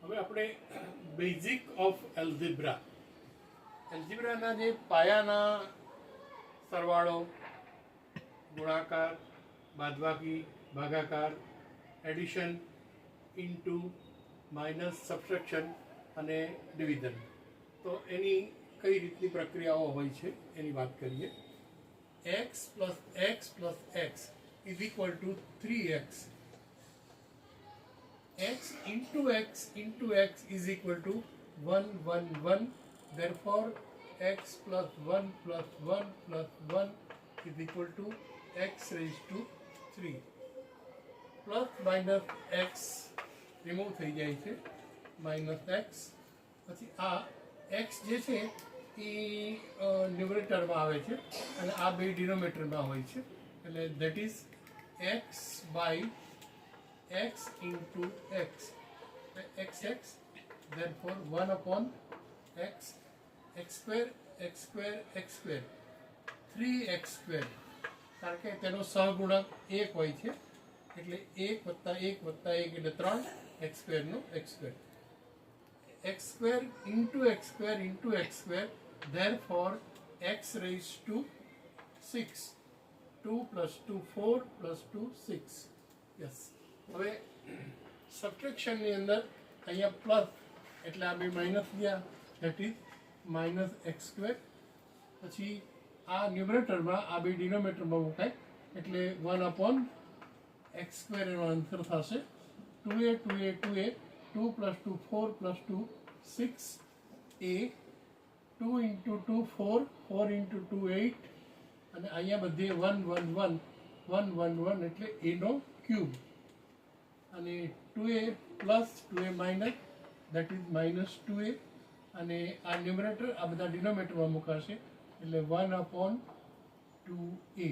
હવે આપણે basic of એલ્જિબ્રાના જે પાયાના સરવાળો, ગુણાકાર, બાદબાકી, ભાગાકાર, એડિશન, ઇન્ટુ, માઇનસ, સબટ્રેક્શન અને ડિવિઝન, તો એની કઈ રીતની પ્રક્રિયાઓ હોય છે એની વાત કરીએ. x plus x plus x is equal to 3x. x into x is equal to 1 1 1. Therefore x plus 1 plus 1 plus 1 is equal to x raised to 3. Plus minus x remove થઈ જાય છે, minus x. પછી આ x જે છે એ ન્યુમરેટરમાં આવે છે અને આ બે ડિનોમિનેટરમાં હોય છે, એટલે that is x by x into x, x x, therefore 1 upon x, x square, x square, x square, 3x square, કારણ કે તેનો સહગુણક 1 હોય છે, એટલે 1 વત્તા 1 વત્તા 1 એટલે 3 x સ્ક્વેરનો x square, x square into x square into x square, therefore x raised to 6. 2 plus 2 4 plus 2 6. Yes. હવે સબટ્રેક્શનની અંદર અહીંયા પ્લસ એટલે આ બે માઇનસ ગયા, that is minus x square. પછી આ ન્યુમરેટરમાં આ બે ડિનોમિનેટરમાં મુકાય એટલે 1 અપોન એક્સ સ્ક્વેર એનો આન્સર થશે 2a 2a 2a, 2 plus 2 4 plus 2 6a, 2 into 2 4, 4 into 2 8, અને અહીંયા બધે 1 1 1 1 1 1 એટલે એનો ક્યુબ, અને 2a plus 2a minus that is minus 2a, અને આ ન્યુમરેટર આ બધા ડિનોમિનેટરમાં મુકાશે એટલે 1 અપોન 2a.